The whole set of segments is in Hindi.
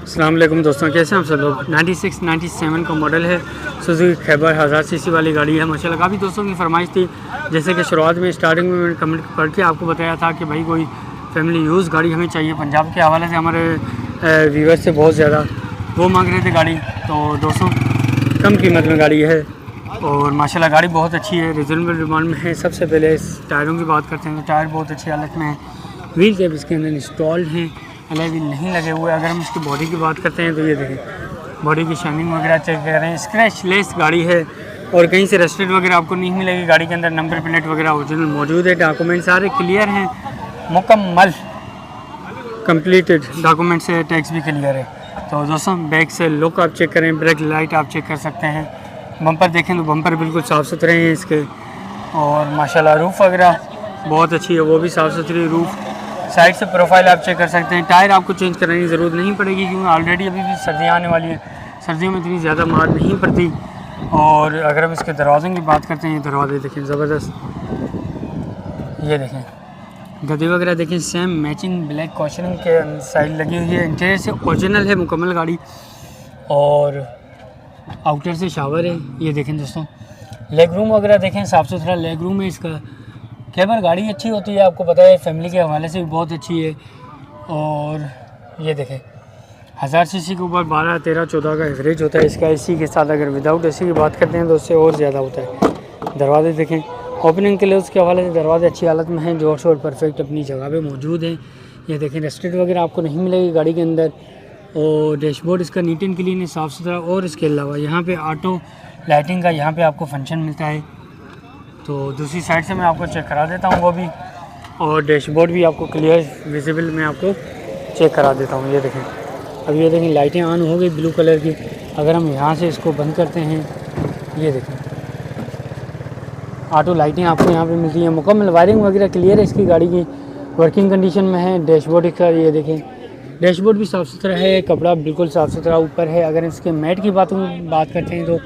अस्सलाम वालेकुम दोस्तों, कैसे हैं आप सब लोग। 96 97 का मॉडल है, सुजुकी खैबर 1000 सीसी वाली गाड़ी है माशाल्लाह। काफ़ी दोस्तों की फरमाइश थी, जैसे कि शुरुआत में स्टार्टिंग में मैंने कमेंट पढ़ के आपको बताया था कि भाई कोई फैमिली यूज़ गाड़ी हमें चाहिए। पंजाब के हवाले से हमारे व्यूअर्स से बहुत ज़्यादा वो मांग रहे थे गाड़ी, तो दोस्तों कम कीमत में गाड़ी है और माशाल्लाह गाड़ी बहुत अच्छी है, रिजनेबल डिमांड में है। सबसे पहले इस टायरों की बात करते हैं तो टायर बहुत अच्छी हालत में है, व्हील कैप इसके अंदर इंस्टॉल्ड हैं, अलग व्हील नहीं लगे हुए। अगर हम इसकी बॉडी की बात करते हैं तो ये देखें, बॉडी की शाइनिंग वगैरह चेक कर रहे हैं, स्क्रैच लेस गाड़ी है और कहीं से रस्टेड वगैरह आपको नहीं मिलेगी। गाड़ी के अंदर नंबर प्लेट वगैरह ओरिजिनल मौजूद है, डॉक्यूमेंट सारे क्लियर हैं, मुकम्मल कंप्लीटेड डॉक्यूमेंट से, टैक्स भी क्लियर है। तो दोस्तों बैक से लुक आप चेक करें, ब्रेक लाइट आप चेक कर सकते हैं, बम्पर देखें तो बम्पर बिल्कुल साफ़ सुथरे हैं इसके, और माशाल्लाह रूफ़ वगैरह बहुत अच्छी है, वो भी साफ़ सुथरी रूफ़। साइड से प्रोफाइल आप चेक कर सकते हैं। टायर आपको चेंज कराने की ज़रूरत नहीं पड़ेगी क्योंकि ऑलरेडी अभी भी सर्दियाँ आने वाली है, सर्दियों में इतनी ज़्यादा मार नहीं पड़ती। और अगर हम इसके दरवाज़ों की बात करते हैं, दरवाजे देखें ज़बरदस्त, ये देखें गद्दे वगैरह देखें, सेम मैचिंग ब्लैक कॉशनिंग के साइड लगी हुई है। इंटीरियर से ओरिजिनल है मुकम्मल गाड़ी, और आउटर से शावर है। ये देखें दोस्तों, लेग रूम वगैरह देखें, साफ़ सुथरा लेग रूम है इसका। खैबर गाड़ी अच्छी होती है, आपको पता है, फैमिली के हवाले से भी बहुत अच्छी है। और ये देखें 1000 सीसी के ऊपर 12, 13, 14 का एवरेज होता है इसका। एसी के साथ अगर विदाउट एसी की बात करते हैं तो उससे और ज़्यादा होता है। दरवाजे देखें, ओपनिंग के लिए उसके हवाले से दरवाजे अच्छी हालत में हैं, जोर शोर परफेक्ट अपनी जगह पे मौजूद हैं। ये देखें रस्टेड वगैरह आपको नहीं मिलेगी गाड़ी के अंदर, और डैशबोर्ड इसका नीट एंड क्लीन है, साफ़ सुथरा। और इसके अलावा यहाँ पे ऑटो लाइटिंग का यहाँ पे आपको फंक्शन मिलता है। तो दूसरी साइड से मैं आपको चेक करा देता हूँ वो भी, और डैशबोर्ड भी आपको क्लियर विजिबल मैं आपको चेक करा देता हूँ। ये देखें, अब ये देखें लाइटें ऑन हो गई ब्लू कलर की। अगर हम यहाँ से इसको बंद करते हैं, ये देखें ऑटो लाइटें आपको यहाँ पे मिलती हैं, मुकम्मल वायरिंग वगैरह क्लियर है इसकी, गाड़ी की वर्किंग कंडीशन में है। डैशबोर्ड इसका ये देखें, डैशबोर्ड भी साफ़ सुथरा है, कपड़ा बिल्कुल साफ़ सुथरा ऊपर है। अगर इसके मैट की बात करते हैं तो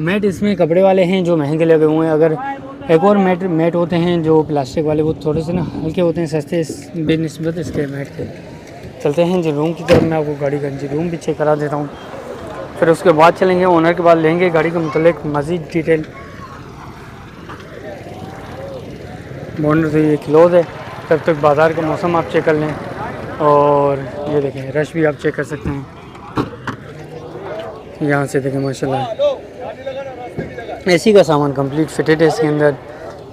मैट इसमें कपड़े वाले हैं जो महंगे लगे हुए हैं। अगर एक और मैट होते हैं जो प्लास्टिक वाले, वो थोड़े से ना हल्के होते हैं, सस्ते बेनिस्बत इसके मैट के। चलते हैं जी रूम की तरफ, मैं आपको गाड़ी का जी रूम भी चेक करा देता हूँ, फिर उसके बाद चलेंगे ओनर के बाद लेंगे गाड़ी के मुतल्लिक मज़ीद डिटेल। बोनट तो ये क्लोज है, तब तक बाज़ार का मौसम आप चेक कर लें। और ये देखें रश भी आप चेक कर सकते हैं, यहाँ से देखें माशाल्लाह एसी का सामान कंप्लीट फिटेड है इसके अंदर,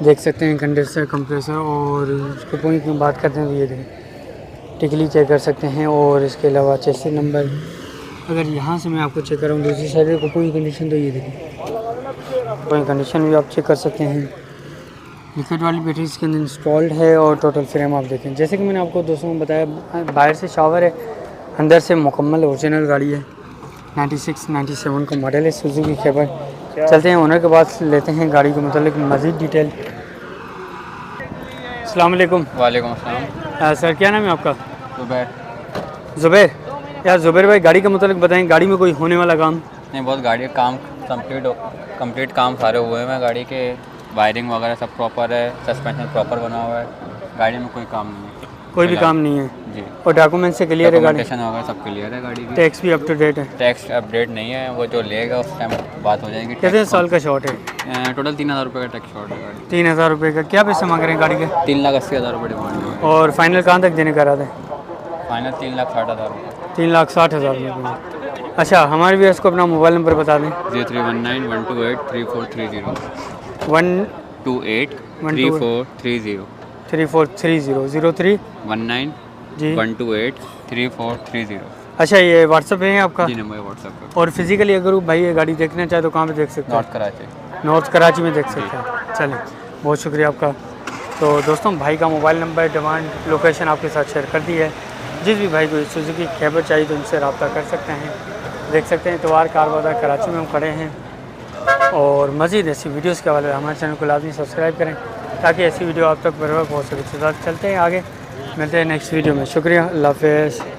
देख सकते हैं कंडेंसर, कंप्रेसर। और कुपोई की बात करते हैं तो ये देखें टिकली चेक कर सकते हैं, और इसके अलावा चेसिस नंबर। अगर यहाँ से मैं आपको चेक कराऊँ दूसरी साइड में कुपोई कंडीशन, तो ये देखें कुपोई कंडीशन भी आप चेक कर सकते हैं। लिक्विड वाली बैटरी इसके अंदर इंस्टॉल्ड है, और टोटल फ्रेम आप देखें, जैसे कि मैंने आपको दोस्तों को बताया, बाहर से शावर है, अंदर से मुकम्मल ओरिजिनल गाड़ी है। 96 97 का मॉडल है, सुजुकी खैबर। चलते हैं ओनर के पास, लेते हैं गाड़ी के मतलब मज़ीद डिटेल। अस्सलाम वालेकुम। वालेकुम अस्सलाम। सर क्या नाम है आपका? ज़ुबैर। ज़ुबैर, यार ज़ुबैर भाई गाड़ी का मतलब बताएं, गाड़ी में कोई होने वाला काम? नहीं, बहुत गाड़ी काम कंप्लीट काम सारे हुए हैं गाड़ी के, वायरिंग वगैरह सब प्रॉपर है, सस्पेंशन प्रॉपर बना हुआ है, गाड़ी में कोई काम नहीं है, कोई भी काम नहीं है जी। और डॉक्यूमेंट से क्लियर है गाड़ी? डॉक्यूमेंटेशन वगैरह सब क्लियर है गाड़ी की। टैक्स भी अप टू डेट है? टैक्स अपडेट नहीं है, वो जो लेगा उस टाइम बात हो जाएगी। कितने साल का शॉर्ट है? टोटल 3000 रुपये का टैक्स शॉर्ट है गाड़ी। 3000 रुपये का? क्या पैसे मांग रहे हैं गाड़ी के? 3,80,000 रुपये डिमांड है। और फाइनल कहाँ तक देने का इरादा है? फाइनल 3,60,000 रुपये। 3,60,000 रुपये। अच्छा, हमारे व्यूअर्स को अपना मोबाइल नंबर बता दें। 0319 128 3430 3430 03 19 जी 128 3430। अच्छा, ये व्हाट्सअप है आपका? जी नंबर व्हाट्सअप पे। और फिजिकली अगर भाई ये गाड़ी देखना चाहे तो कहाँ पे देख सकते हैं? नॉर्थ कराची। नॉर्थ कराची में देख सकते हैं। चलिए, बहुत शुक्रिया आपका। तो दोस्तों भाई का मोबाइल नंबर, डिमांड, लोकेशन आपके साथ शेयर कर दी है। जिस भी भाई को सुजुकी खैबर चाहिए तो उनसे रब्ता कर सकते हैं। देख सकते हैं इतवार कार बाज़ार कराची में हम खड़े हैं। और मज़ीद ऐसी वीडियोज़ के हवाले हमारे चैनल को लाजमी सब्सक्राइब करें ताकि ऐसी वीडियो आप तक बर वक्त पहुँच सके। चलते हैं आगे, मिलते हैं नेक्स्ट वीडियो में। शुक्रिया, अल्लाह हाफ़िज़।